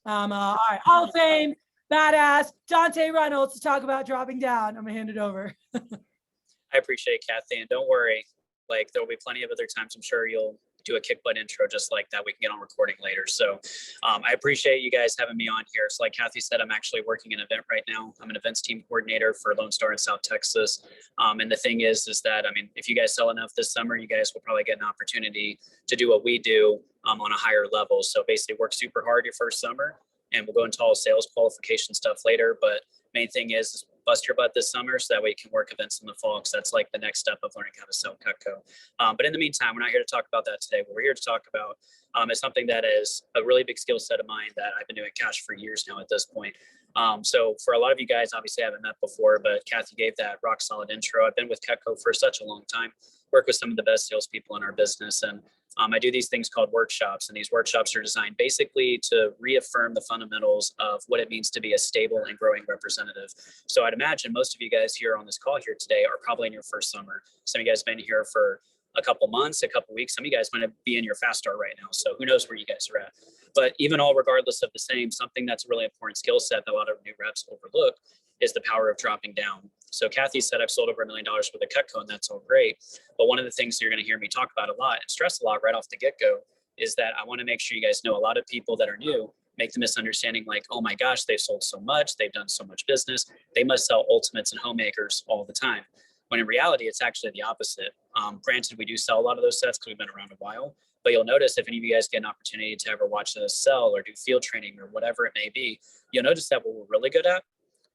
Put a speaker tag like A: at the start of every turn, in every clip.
A: All right, Hall of Fame, badass, Dante Reybolds to talk about dropping down. I'm gonna hand it over.
B: I appreciate it, Kathy, and don't worry, like there will be plenty of other times I'm sure you'll do a kick butt intro just like that we can get on recording later. So I appreciate you guys having me on here. So like Kathy said, I'm actually working an event right now. I'm an events team coordinator for Lone Star in South Texas. And the thing is that, I mean, if you guys sell enough this summer, you guys will probably get an opportunity to do what we do on a higher level. So basically work super hard your first summer, and we'll go into all sales qualification stuff later. But main thing is bust your butt this summer so that way you can work events in the fall, because that's like the next step of learning how to sell Cutco. But in the meantime, we're not here to talk about that today. What we're here to talk about is something that is a really big skill set of mine that I've been doing cash for years now at this point. So for a lot of you guys, obviously I haven't met before, but Kathy gave that rock solid intro. I've been with Cutco for such a long time, work with some of the best salespeople in our business. And I do these things called workshops, and these workshops are designed basically to reaffirm the fundamentals of what it means to be a stable and growing representative. So I'd imagine most of you guys here on this call here today are probably in your first summer. Some of you guys have been here for a couple months, a couple weeks. Some of you guys might be in your fast start right now. So who knows where you guys are at. But even all regardless of the same, something that's a really important skill set that a lot of new reps overlook is the power of dropping down. So Kathy said I've sold over $1 million worth of Cutco, and that's all great. But one of the things you're going to hear me talk about a lot and stress a lot right off the get-go is that I want to make sure you guys know a lot of people that are new make the misunderstanding like, oh my gosh, they've sold so much, they've done so much business, they must sell ultimates and homemakers all the time. When in reality, it's actually the opposite. Granted, we do sell a lot of those sets because we've been around a while, but you'll notice if any of you guys get an opportunity to ever watch us sell or do field training or whatever it may be, you'll notice that what we're really good at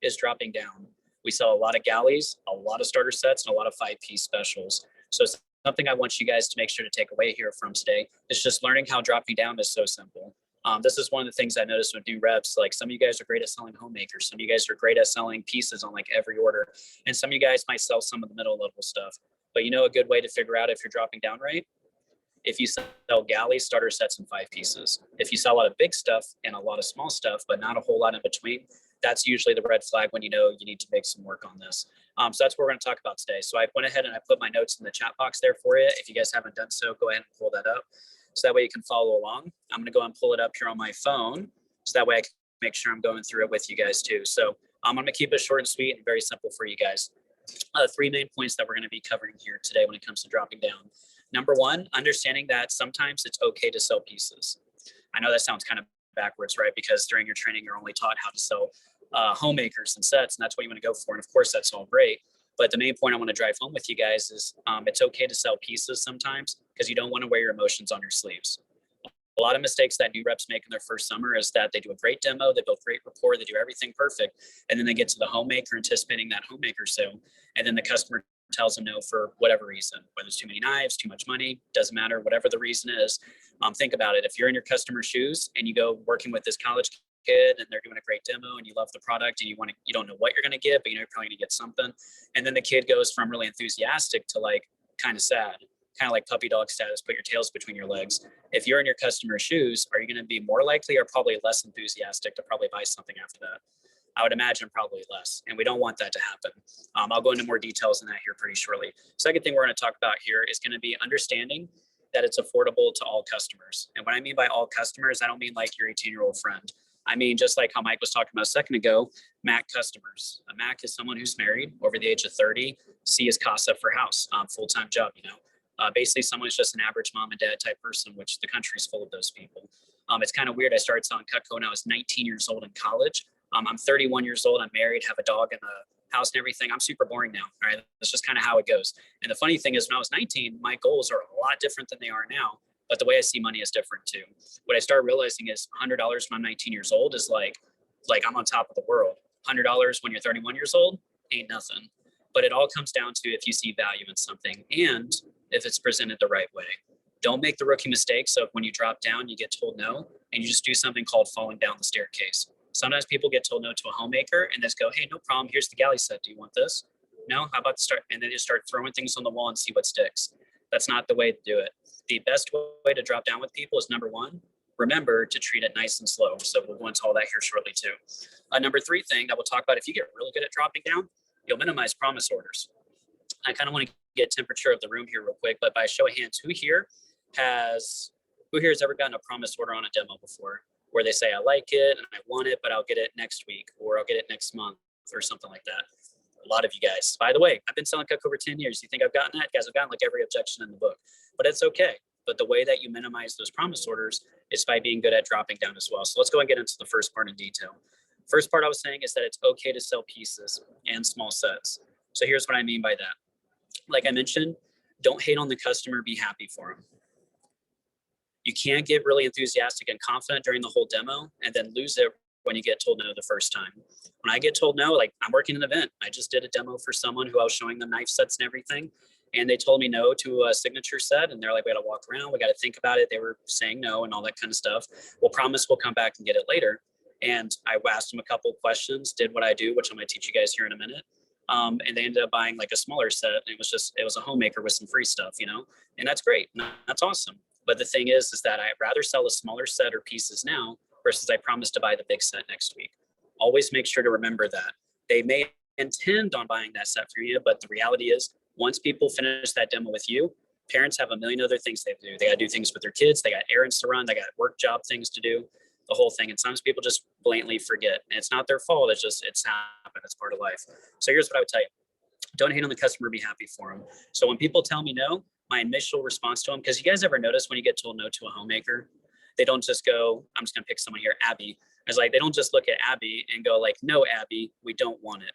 B: is dropping down. We sell a lot of galleys, a lot of starter sets, and a lot of 5-piece specials. So something I want you guys to make sure to take away here from today is just learning how dropping down is so simple. This is one of the things I noticed with new reps. Like some of you guys are great at selling homemakers. Some of you guys are great at selling pieces on like every order. And some of you guys might sell some of the middle level stuff. But you know a good way to figure out if you're dropping down right? If you sell galleys, starter sets, and 5 pieces. If you sell a lot of big stuff and a lot of small stuff, but not a whole lot in between, that's usually the red flag when you know you need to make some work on this. So that's what we're going to talk about today. So I went ahead and I put my notes in the chat box there for you. If you guys haven't done so, go ahead and pull that up. So that way you can follow along. I'm going to go and pull it up here on my phone. So that way I can make sure I'm going through it with you guys too. So I'm going to keep it short and sweet and very simple for you guys. 3 main points that we're going to be covering here today when it comes to dropping down. Number one, understanding that sometimes it's okay to sell pieces. I know that sounds kind of backwards, right? Because during your training, you're only taught how to sell homemakers and sets, and that's what you want to go for. And of course, that's all great. But the main point I want to drive home with you guys is it's okay to sell pieces sometimes because you don't want to wear your emotions on your sleeves. A lot of mistakes that new reps make in their first summer is that they do a great demo, they build great rapport, they do everything perfect, and then they get to the homemaker anticipating that homemaker sale, and then the customer tells them no for whatever reason, whether it's too many knives, too much money, doesn't matter, whatever the reason is. Think about it. If you're in your customer's shoes and you go working with this college kid and they're doing a great demo and you love the product and you don't know what you're going to get, but you know you're probably going to get something, and then the kid goes from really enthusiastic to like kind of sad, kind of like puppy dog status, put your tails between your legs. If you're in your customer's shoes, are you going to be more likely or probably less enthusiastic to probably buy something after that? I would imagine probably less, and we don't want that to happen. I'll go into more details on that here pretty shortly. Second thing we're going to talk about here is going to be understanding that it's affordable to all customers. And what I mean by all customers, I don't mean like your 18-year-old friend. I mean, just like how Mike was talking about a second ago, Mac customers. A Mac is someone who's married, over the age of 30, C is CASA for house, full-time job, you know. Basically, someone who's just an average mom and dad type person, which the country is full of those people. It's kind of weird. I started selling Cutco when I was 19 years old in college. I'm 31 years old. I'm married, have a dog in the house and everything. I'm super boring now. All right. That's just kind of how it goes. And the funny thing is when I was 19, my goals are a lot different than they are now, but the way I see money is different too. What I started realizing is $100 when I'm 19 years old is like I'm on top of the world. $100 when you're 31 years old ain't nothing. But it all comes down to if you see value in something and if it's presented the right way. Don't make the rookie mistake. So when you drop down, you get told no, and you just do something called falling down the staircase. Sometimes people get told no to a homemaker and just go, hey, no problem. Here's the galley set. Do you want this? No, how about start? And then just start throwing things on the wall and see what sticks. That's not the way to do it. The best way to drop down with people is number one, remember to treat it nice and slow. So we'll go into all that here shortly too. Number 3 thing that we'll talk about, if you get really good at dropping down, you'll minimize promise orders. I kind of want to get temperature of the room here real quick, but by show of hands, who here has ever gotten a promise order on a demo before? where they say, I like it and I want it, but I'll get it next week, or I'll get it next month, or something like that. A lot of you guys, by the way, I've been selling Cutco over 10 years. You think I've gotten that? You guys have gotten like every objection in the book, but it's okay. But the way that you minimize those promise orders is by being good at dropping down as well. So let's go and get into the first part in detail. First part I was saying is that it's okay to sell pieces and small sets. So here's what I mean by that. Like I mentioned, don't hate on the customer, be happy for them. You can't get really enthusiastic and confident during the whole demo and then lose it when you get told no the first time. When I get told no, like I'm working an event. I just did a demo for someone who I was showing them knife sets and everything. And they told me no to a signature set. And they're like, we got to walk around. We got to think about it. They were saying no and all that kind of stuff. We'll promise we'll come back and get it later. And I asked them a couple of questions, did what I do, which I'm going to teach you guys here in a minute. And they ended up buying like a smaller set. And it was a homemaker with some free stuff, you know, and that's great. And that's awesome. But the thing is that I'd rather sell a smaller set or pieces now versus I promised to buy the big set next week. Always make sure to remember that. They may intend on buying that set for you, but the reality is once people finish that demo with you, parents have a million other things they do. They got to do things with their kids. They got errands to run. They got work job things to do, the whole thing. And sometimes people just blatantly forget. And it's not their fault. It's happened. It's part of life. So here's what I would tell you. Don't hate on the customer, be happy for them. So when people tell me no, my initial response to them, because you guys ever notice when you get told no to a homemaker, they don't just go, I'm just going to pick someone here, Abby. It's like, they don't just look at Abby and go like, no, Abby, we don't want it.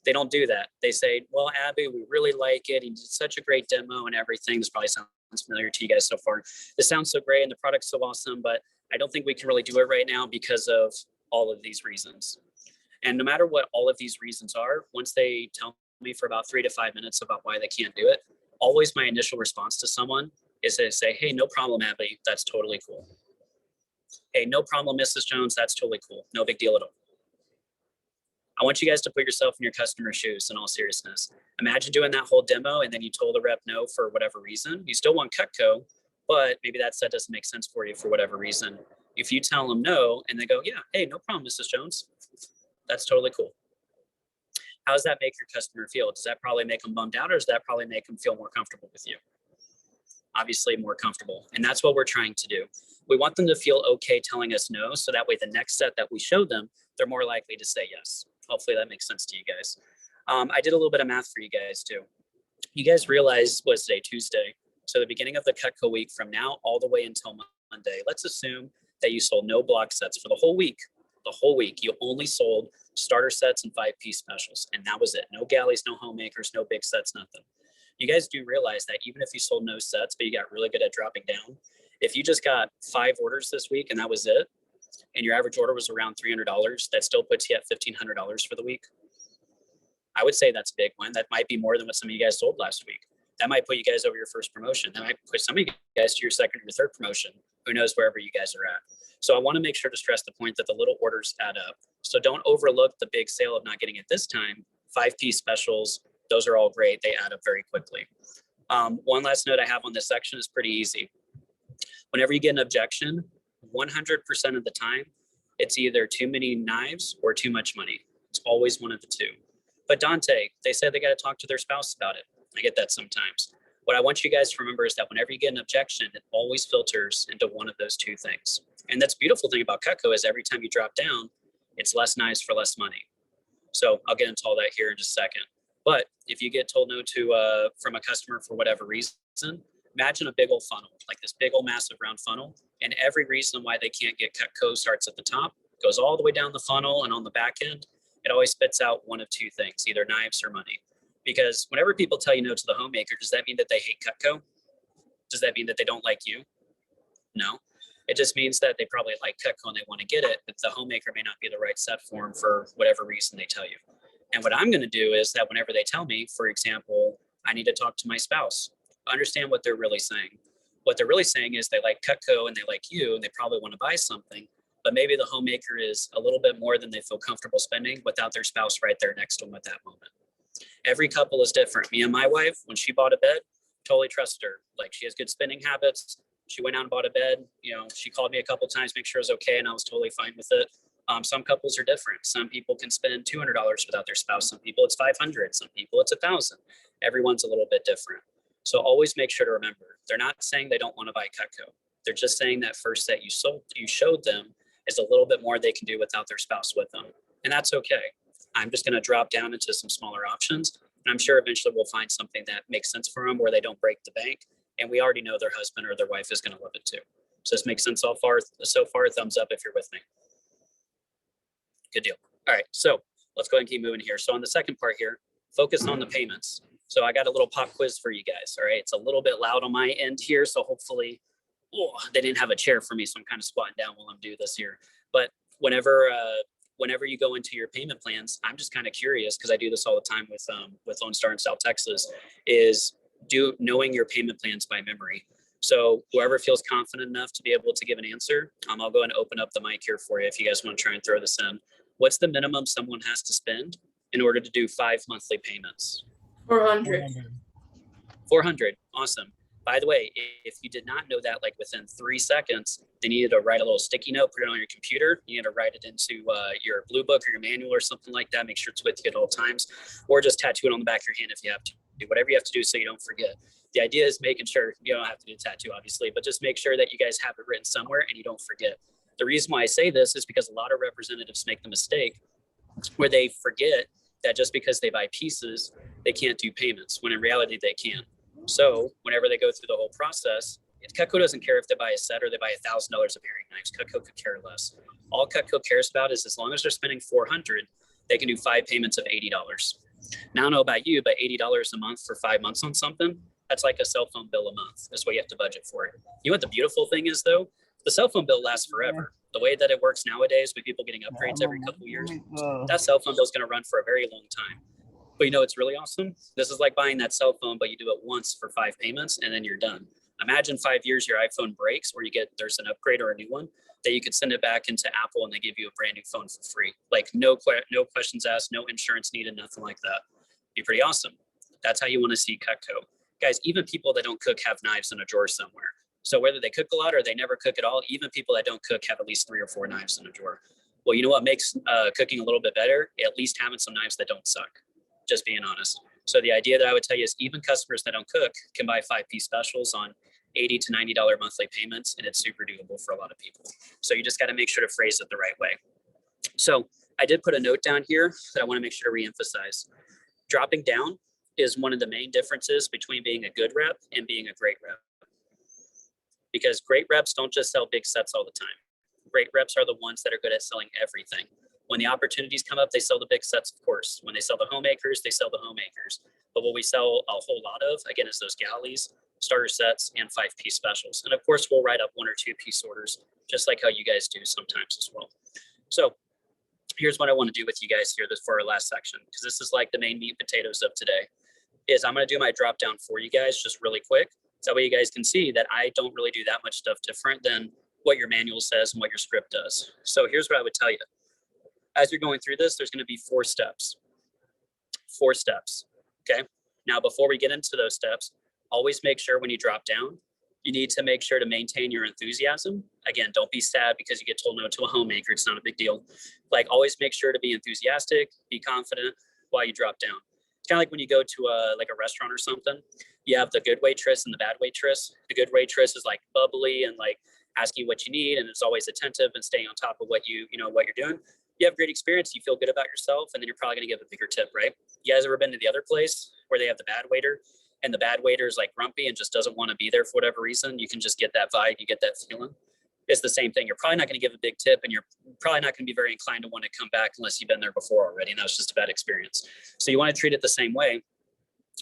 B: They don't do that. They say, well, Abby, we really like it. He did such a great demo and everything. This probably sounds familiar to you guys so far. This sounds so great and the product's so awesome, but I don't think we can really do it right now because of all of these reasons. And no matter what all of these reasons are, once they tell me for about 3 to 5 minutes about why they can't do it, always my initial response to someone is to say, hey, no problem, Abby. That's totally cool. Hey, no problem, Mrs. Jones. That's totally cool. No big deal at all. I want you guys to put yourself in your customer's shoes in all seriousness. Imagine doing that whole demo and then you told the rep no for whatever reason. You still want Cutco, but maybe that set doesn't make sense for you for whatever reason. If you tell them no and they go, yeah, hey, no problem, Mrs. Jones. That's totally cool. How does that make your customer feel? Does that probably make them bummed out, or does that probably make them feel more comfortable with you? Obviously more comfortable. And that's what we're trying to do. We want them to feel okay telling us no. So that way the next set that we show them, they're more likely to say yes. Hopefully that makes sense to you guys. I did a little bit of math for you guys too. You guys realize what's today, Tuesday. So the beginning of the Cutco week from now all the way until Monday, let's assume that you sold no block sets for the whole week. The whole week, you only sold starter sets and 5-piece specials. And that was it. No galleys, no homemakers, no big sets, nothing. You guys do realize that even if you sold no sets, but you got really good at dropping down, if you just got 5 orders this week and that was it, and your average order was around $300, that still puts you at $1,500 for the week. I would say that's a big one. That might be more than what some of you guys sold last week. That might put you guys over your first promotion. That might put some of you guys to your second or third promotion. Who knows, wherever you guys are at. So I want to make sure to stress the point that the little orders add up. So don't overlook the big sale of not getting it this time. 5-piece specials, those are all great. They add up very quickly. One last note I have on this section is pretty easy. Whenever you get an objection, 100% of the time, it's either too many knives or too much money. It's always one of the two. But Dante, they said they got to talk to their spouse about it. I get that sometimes. What I want you guys to remember is that whenever you get an objection, it always filters into one of those two things. And that's the beautiful thing about Cutco is every time you drop down, it's less knives for less money. So I'll get into all that here in just a second. But if you get told no to from a customer for whatever reason, imagine a big old funnel, like this big old massive round funnel. And every reason why they can't get Cutco starts at the top, goes all the way down the funnel, and on the back end, it always spits out one of two things, either knives or money. Because whenever people tell you no to the homemaker, does that mean that they hate Cutco? Does that mean that they don't like you? No. It just means that they probably like Cutco and they want to get it, but the homemaker may not be the right set for them for whatever reason they tell you. And what I'm going to do is that whenever they tell me, for example, I need to talk to my spouse, understand what they're really saying. What they're really saying is they like Cutco and they like you and they probably want to buy something, but maybe the homemaker is a little bit more than they feel comfortable spending without their spouse right there next to them at that moment. Every couple is different. Me and my wife, when she bought a bed, totally trusted her. Like, she has good spending habits. She went out and bought a bed. You know, she called me a couple of times, make sure it was okay, and I was totally fine with it. Some couples are different. Some people can spend $200 without their spouse. Some people it's $500. Some people it's $1,000. Everyone's a little bit different. So always make sure to remember, they're not saying they don't want to buy Cutco. They're just saying that first set you showed them is a little bit more they can do without their spouse with them. And that's okay. I'm just going to drop down into some smaller options. And I'm sure eventually we'll find something that makes sense for them where they don't break the bank. And we already know their husband or their wife is going to love it too. So this makes sense so far. Thumbs up if you're with me. Good deal. All right. So let's go ahead and keep moving here. So on the second part here, focus on the payments. So I got a little pop quiz for you guys. All right. It's a little bit loud on my end here. So hopefully, they didn't have a chair for me. So I'm kind of squatting down while I'm doing this here. But whenever you go into your payment plans, I'm just kind of curious because I do this all the time with Lone Star in South Texas, is knowing your payment plans by memory. So whoever feels confident enough to be able to give an answer, I'll go ahead and open up the mic here for you if you guys want to try and throw this in. What's the minimum someone has to spend in order to do 5 monthly payments?
C: 400.
B: 400. Awesome. By the way, if you did not know that, like within 3 seconds, they needed to write a little sticky note, put it on your computer. You need to write it into your blue book or your manual or something like that. Make sure it's with you at all times, or just tattoo it on the back of your hand if you have to. Do whatever you have to do so you don't forget. The idea is making sure you don't have to do a tattoo, obviously, but just make sure that you guys have it written somewhere and you don't forget. The reason why I say this is because a lot of representatives make the mistake where they forget that just because they buy pieces, they can't do payments, when in reality they can. So whenever they go through the whole process, Cutco doesn't care if they buy a set or they buy $1,000 of paring knives. Cutco could care less. All Cutco cares about is as long as they're spending $400, they can do 5 payments of $80. Now, I don't know about you, but $80 a month for 5 months on something, that's like a cell phone bill a month. That's what you have to budget for it. You know what the beautiful thing is, though? The cell phone bill lasts forever. The way that it works nowadays with people getting upgrades every couple of years, that cell phone bill is going to run for a very long time. But you know, it's really awesome. This is like buying that cell phone, but you do it once for 5 payments and then you're done. Imagine 5 years your iPhone breaks or there's an upgrade or a new one that you could send it back into Apple and they give you a brand new phone for free. Like no questions asked, no insurance needed, nothing like that. Be pretty awesome. That's how you want to see Cutco. Guys, even people that don't cook have knives in a drawer somewhere. So whether they cook a lot or they never cook at all, even people that don't cook have at least 3 or 4 knives in a drawer. Well, you know what makes cooking a little bit better? At least having some knives that don't suck, just being honest. So the idea that I would tell you is even customers that don't cook can buy 5-piece specials on $80 to $90 monthly payments, and it's super doable for a lot of people. So you just got to make sure to phrase it the right way. So I did put a note down here that I want to make sure to reemphasize. Dropping down is one of the main differences between being a good rep and being a great rep. Because great reps don't just sell big sets all the time. Great reps are the ones that are good at selling everything. When the opportunities come up, they sell the big sets, of course. When they sell the homemakers, they sell the homemakers. But what we sell a whole lot of, again, is those galleys, starter sets, and 5-piece specials. And of course, we'll write up 1 or 2-piece orders, just like how you guys do sometimes as well. So here's what I want to do with you guys here for our last section, because this is like the main meat and potatoes of today, is I'm going to do my drop down for you guys just really quick. So that way you guys can see that I don't really do that much stuff different than what your manual says and what your script does. So here's what I would tell you. As you're going through this, there's going to be 4 steps. 4 steps. Okay. Now, before we get into those steps, always make sure when you drop down, you need to make sure to maintain your enthusiasm. Again, don't be sad because you get told no to a homemaker. It's not a big deal. Like, always make sure to be enthusiastic, be confident while you drop down. It's kind of like when you go to a restaurant or something, you have the good waitress and the bad waitress. The good waitress is like bubbly and like asking what you need and is always attentive and staying on top of what you're doing. You have great experience, you feel good about yourself, and then you're probably going to give a bigger tip, right? You guys ever been to the other place where they have the bad waiter and the bad waiter is like grumpy and just doesn't want to be there for whatever reason? You can just get that vibe, you get that feeling. It's the same thing. You're probably not going to give a big tip and you're probably not going to be very inclined to want to come back unless you've been there before already. And that was just a bad experience. So you want to treat it the same way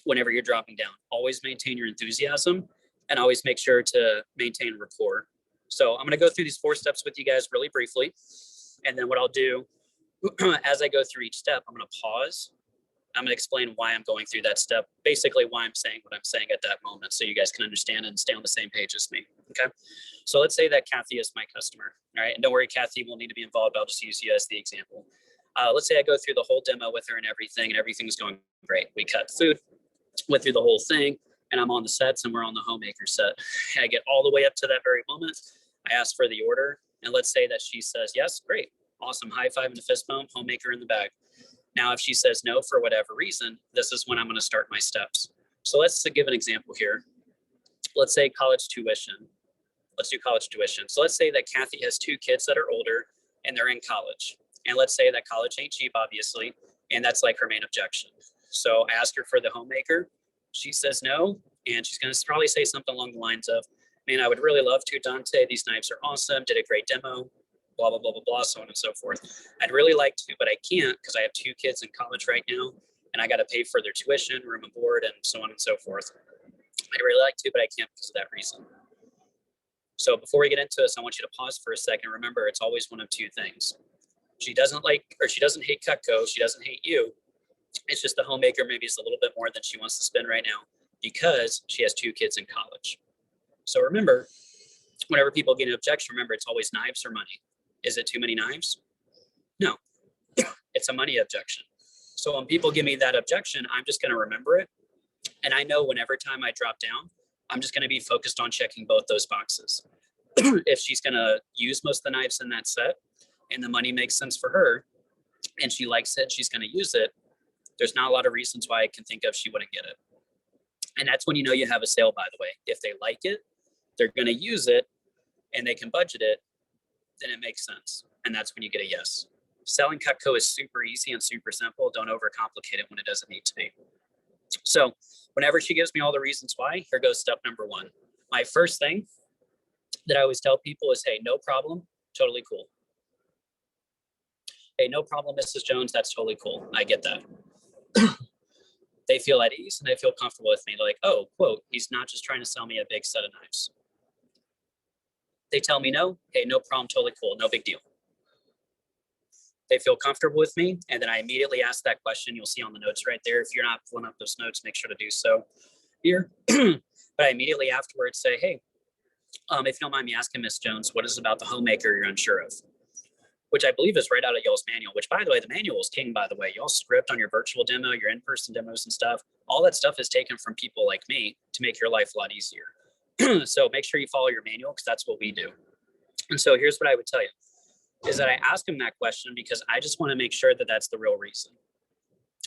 B: whenever you're dropping down. Always maintain your enthusiasm and always make sure to maintain rapport. So I'm going to go through these 4 steps with you guys really briefly. And then what I'll do as I go through each step, I'm going to pause. I'm going to explain why I'm going through that step, basically why I'm saying what I'm saying at that moment, so you guys can understand and stay on the same page as me. Okay. So let's say that Kathy is my customer. All right. And don't worry, Kathy will need to be involved. I'll just use you as the example. Let's say I go through the whole demo with her and everything's going great. We cut food, went through the whole thing, and I'm on the sets and we're on the homemaker set. And I get all the way up to that very moment. I ask for the order. And let's say that she says, yes, great. Awesome. High five and a fist bump, homemaker in the bag. Now, if she says no for whatever reason, this is when I'm going to start my steps. So let's give an example here. Let's say college tuition. let's do college tuition. So let's say that Kathy has 2 kids that are older and they're in college. And let's say that college ain't cheap, obviously. And that's like her main objection. So I ask her for the homemaker. She says no. And she's going to probably say something along the lines of, man, I would really love to, Dante. These knives are awesome. Did a great demo, blah, blah, blah, blah, blah, so on and so forth. I'd really like to, but I can't because I have 2 kids in college right now. And I got to pay for their tuition, room and board, and so on and so forth. I'd really like to, but I can't because of that reason. So before we get into this, I want you to pause for a second. Remember, it's always one of 2 things. She doesn't hate Cutco. She doesn't hate you. It's just the homemaker maybe is a little bit more than she wants to spend right now because she has 2 kids in college. So remember, whenever people get an objection, remember, it's always knives or money. Is it too many knives? No, it's a money objection. So when people give me that objection, I'm just going to remember it. And I know whenever time I drop down, I'm just going to be focused on checking both those boxes. If she's going to use most of the knives in that set and the money makes sense for her and she likes it, she's going to use it. There's not a lot of reasons why I can think of she wouldn't get it. And that's when you know you have a sale, by the way. If they like it, they're going to use it, and they can budget it, then it makes sense. And that's when you get a yes. Selling Cutco is super easy and super simple. Don't overcomplicate it when it doesn't need to be. So whenever she gives me all the reasons why, here goes step number 1. My first thing that I always tell people is, hey, no problem, totally cool. Hey, no problem, Mrs. Jones, that's totally cool. I get that. They feel at ease and they feel comfortable with me. They're like, oh, quote, he's not just trying to sell me a big set of knives. They tell me no, hey, no problem, totally cool, no big deal. They feel comfortable with me, and then I immediately ask that question. You'll see on the notes right there. If you're not pulling up those notes, make sure to do so here. But I immediately afterwards say, hey, if you don't mind me asking, Miss Jones, what is about the homemaker you're unsure of? Which I believe is right out of y'all's manual, which, by the way, the manual is king, by the way. Y'all script on your virtual demo, your in-person demos and stuff. All that stuff is taken from people like me to make your life a lot easier. So make sure you follow your manual because that's what we do. And so here's what I would tell you is that I ask him that question because I just want to make sure that that's the real reason.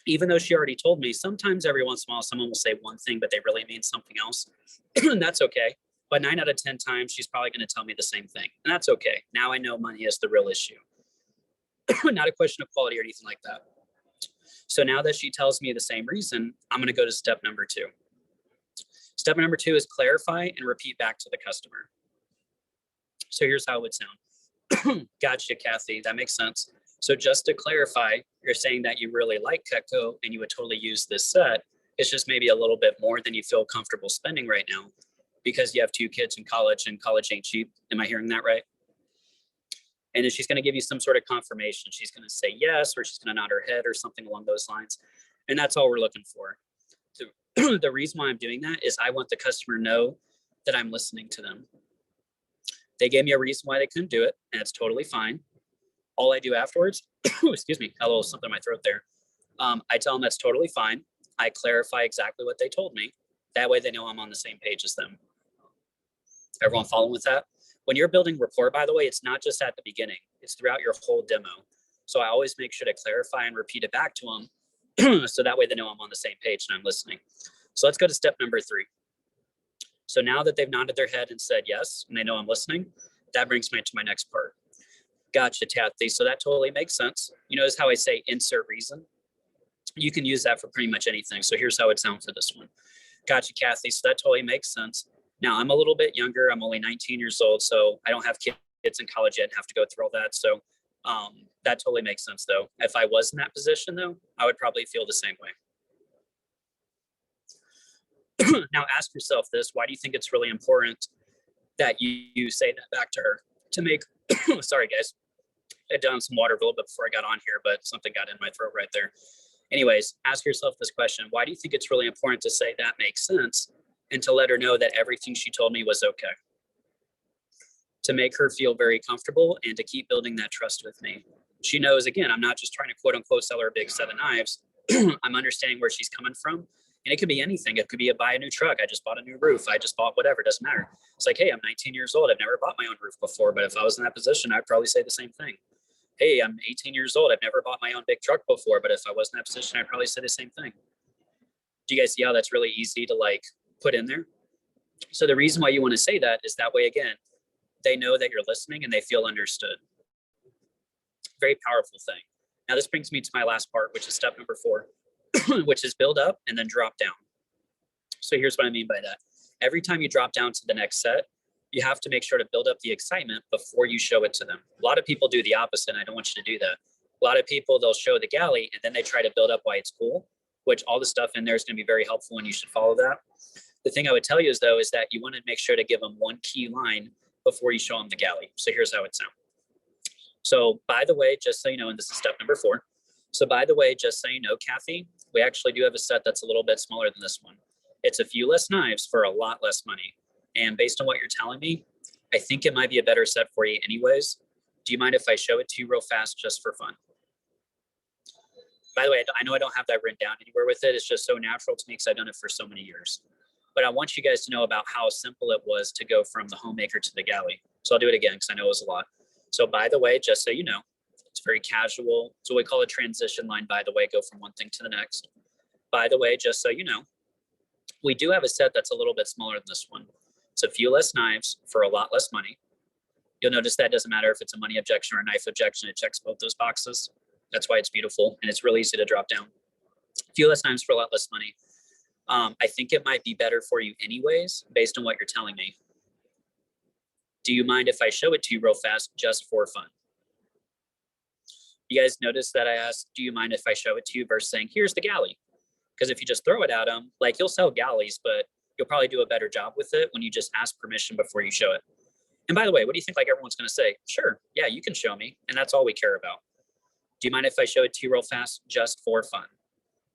B: Even though she already told me, sometimes every once in a while, someone will say one thing, but they really mean something else. And that's okay. But 9 out of 10 times, she's probably going to tell me the same thing. And that's okay. Now I know money is the real issue. Not a question of quality or anything like that. So now that she tells me the same reason, I'm going to go to step number 2. Step number 2 is clarify and repeat back to the customer. So here's how it would sound. Gotcha, Kathy. That makes sense. So just to clarify, you're saying that you really like Cutco and you would totally use this set. It's just maybe a little bit more than you feel comfortable spending right now because you have 2 kids in college and college ain't cheap. Am I hearing that right? And then she's going to give you some sort of confirmation. She's going to say yes, or she's going to nod her head or something along those lines. And that's all we're looking for. So the reason why I'm doing that is I want the customer to know that I'm listening to them. They gave me a reason why they couldn't do it, and it's totally fine. All I do afterwards, excuse me, got a little something in my throat there. I tell them that's totally fine. I clarify exactly what they told me. That way they know I'm on the same page as them. Everyone following with that? When you're building rapport, by the way, it's not just at the beginning, it's throughout your whole demo. So I always make sure to clarify and repeat it back to them. So that way they know I'm on the same page and I'm listening. So let's go to step number 3. So now that they've nodded their head and said yes, and they know I'm listening, that brings me to my next part. Gotcha, Kathy. So that totally makes sense. You notice how I say insert reason? You can use that for pretty much anything. So here's how it sounds for this one. Gotcha, Kathy. So that totally makes sense. Now I'm a little bit younger. I'm only 19 years old, so I don't have kids in college yet and have to go through all that. So that totally makes sense, though. If I was in that position, though, I would probably feel the same way. Now ask yourself this: why do you think it's really important that you say that back to her to make? Sorry, guys, I had done some water a little bit before I got on here, but something got in my throat right there. Anyways, ask yourself this question: why do you think it's really important to say that makes sense and to let her know that everything she told me was okay? To make her feel very comfortable and to keep building that trust with me. She knows, again, I'm not just trying to quote unquote sell her a big set of knives. I'm understanding where she's coming from. And it could be anything. It could be buy a new truck. I just bought a new roof. I just bought whatever. It doesn't matter. It's like, hey, I'm 19 years old. I've never bought my own roof before. But if I was in that position, I'd probably say the same thing. Hey, I'm 18 years old. I've never bought my own big truck before. But if I was in that position, I'd probably say the same thing. Do you guys see how that's really easy to like put in there? So the reason why you want to say that is that way, again, they know that you're listening and they feel understood. Very powerful thing. Now, this brings me to my last part, which is step number 4, which is build up and then drop down. So here's what I mean by that. Every time you drop down to the next set, you have to make sure to build up the excitement before you show it to them. A lot of people do the opposite, and I don't want you to do that. A lot of people, they'll show the galley and then they try to build up why it's cool, which all the stuff in there is going to be very helpful and you should follow that. The thing I would tell you is though, is that you want to make sure to give them one key line before you show them the galley. So here's how it sounds. So by the way, just so you know, and this is step number 4. So by the way, just so you know, Kathy, we actually do have a set that's a little bit smaller than this one. It's a few less knives for a lot less money. And based on what you're telling me, I think it might be a better set for you anyways. Do you mind if I show it to you real fast just for fun? By the way, I know I don't have that written down anywhere with it. It's just so natural to me because I've done it for so many years. But I want you guys to know about how simple it was to go from the homemaker to the galley. So I'll do it again because I know it was a lot. So by the way, just so you know, it's very casual. So we call a transition line, by the way, go from one thing to the next. By the way, just so you know, we do have a set that's a little bit smaller than this one. It's a few less knives for a lot less money. You'll notice that doesn't matter if it's a money objection or a knife objection, it checks both those boxes. That's why it's beautiful and it's really easy to drop down. A few less knives for a lot less money. I think it might be better for you anyways, based on what you're telling me. Do you mind if I show it to you real fast, just for fun? You guys notice that I asked, do you mind if I show it to you versus saying, here's the galley? Because if you just throw it at them, like you'll sell galleys, but you'll probably do a better job with it when you just ask permission before you show it. And by the way, what do you think like everyone's going to say? Sure, yeah, you can show me. And that's all we care about. Do you mind if I show it to you real fast, just for fun?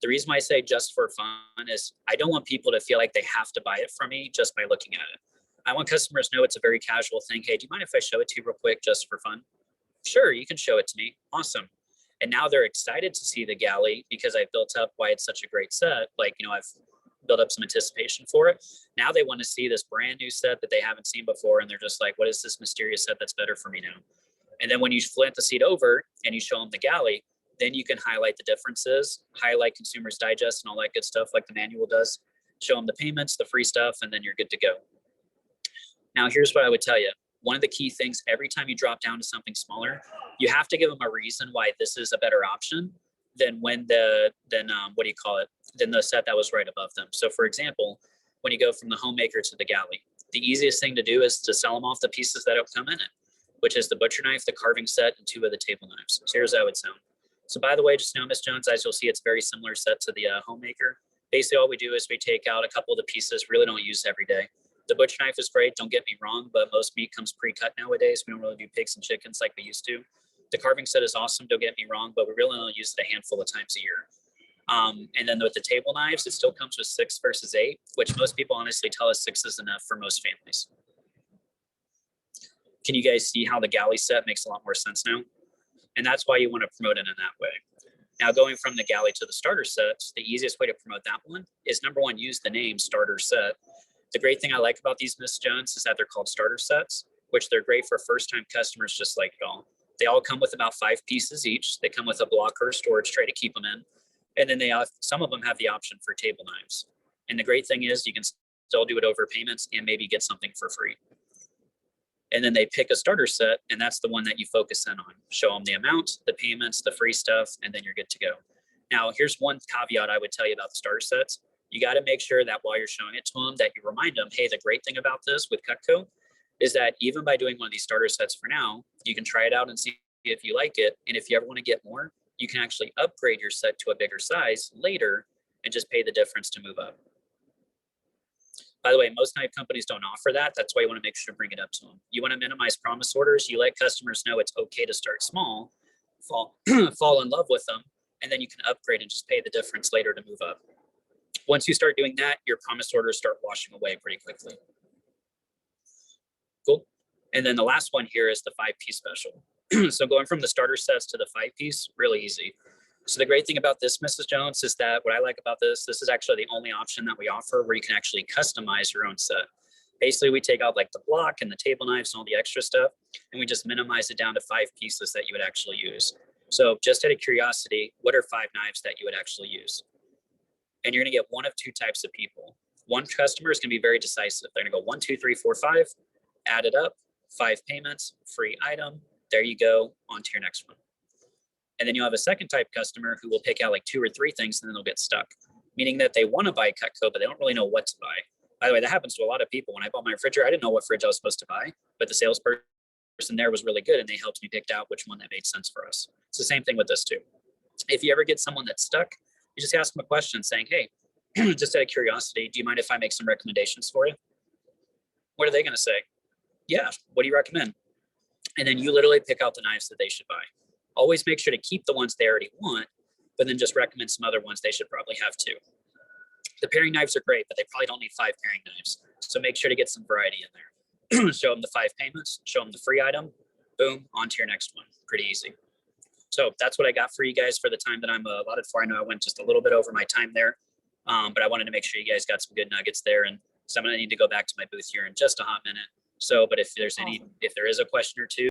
B: The reason why I say just for fun is I don't want people to feel like they have to buy it from me just by looking at it. I want customers to know it's a very casual thing. Hey, do you mind if I show it to you real quick just for fun? Sure, you can show it to me. Awesome. And now they're excited to see the galley because I've built up why it's such a great set. Like, you know, I've built up some anticipation for it. Now they want to see this brand new set that they haven't seen before. And they're just like, what is this mysterious set that's better for me now? And then when you flip the seat over and you show them the galley, then you can highlight the differences, highlight Consumer's Digest and all that good stuff like the manual does, show them the payments, the free stuff, and then you're good to go. Now, here's what I would tell you. One of the key things, every time you drop down to something smaller, you have to give them a reason why this is a better option than what do you call it? Than the set that was right above them. So for example, when you go from the homemaker to the galley, the easiest thing to do is to sell them off the pieces that have come in it, which is the butcher knife, the carving set, and 2 of the table knives. So here's how it would sound. So by the way, just know, Miss Jones, as you'll see, it's very similar set to the homemaker. Basically, all we do is we take out a couple of the pieces, really don't use every day. The butcher knife is great, don't get me wrong, but most meat comes pre-cut nowadays. We don't really do pigs and chickens like we used to. The carving set is awesome, don't get me wrong, but we really only use it a handful of times a year. And then with the table knives, it still comes with 6 versus 8, which most people honestly tell us 6 is enough for most families. Can you guys see how the galley set makes a lot more sense now? And that's why you want to promote it in that way. Now, going from the galley to the starter sets, the easiest way to promote that one is number 1, use the name starter set. The great thing I like about these, Miss Jones, is that they're called starter sets, which they're great for first-time customers just like y'all. They all come with about 5 pieces each. They come with a block or a storage tray to keep them in. And then some of them have the option for table knives. And the great thing is you can still do it over payments and maybe get something for free. And then they pick a starter set, and that's the one that you focus in on. Show them the amount, the payments, the free stuff, and then you're good to go. Now, here's one caveat I would tell you about the starter sets. You got to make sure that while you're showing it to them, that you remind them, hey, the great thing about this with Cutco is that even by doing one of these starter sets for now, you can try it out and see if you like it. And if you ever want to get more, you can actually upgrade your set to a bigger size later and just pay the difference to move up. By the way, most knife companies don't offer that. That's why you want to make sure to bring it up to them. You want to minimize promise orders. You let customers know it's okay to start small, fall in love with them, and then you can upgrade and just pay the difference later to move up. Once you start doing that, your promise orders start washing away pretty quickly. Cool. And then the last one here is the 5-piece special. So going from the starter sets to the 5-piece, really easy. So the great thing about this, Mrs. Jones, is that what I like about this is actually the only option that we offer where you can actually customize your own set. Basically, we take out like the block and the table knives and all the extra stuff, and we just minimize it down to 5 pieces that you would actually use. So just out of curiosity, what are 5 knives that you would actually use? And you're gonna get one of 2 types of people. One customer is gonna be very decisive. They're gonna go 1, 2, 3, 4, 5, add it up, 5 payments, free item. There you go, on to your next one. And then you'll have a second type customer who will pick out like 2 or 3 things and then they'll get stuck, meaning that they want to buy Cutco, but they don't really know what to buy. By the way, that happens to a lot of people. When I bought my refrigerator, I didn't know what fridge I was supposed to buy, but the salesperson there was really good and they helped me pick out which one that made sense for us. It's the same thing with this too. If you ever get someone that's stuck, you just ask them a question saying, hey, just out of curiosity, do you mind if I make some recommendations for you? What are they going to say? Yeah, what do you recommend? And then you literally pick out the knives that they should buy. Always make sure to keep the ones they already want, but then just recommend some other ones they should probably have too. The paring knives are great, but they probably don't need 5 paring knives. So make sure to get some variety in there. Show them the 5 payments, show them the free item, boom, on to your next one. Pretty easy. So that's what I got for you guys for the time that I'm allotted for. I know I went just a little bit over my time there, but I wanted to make sure you guys got some good nuggets there. And so I'm going to need to go back to my booth here in just a hot minute. So, but if there is a question or two,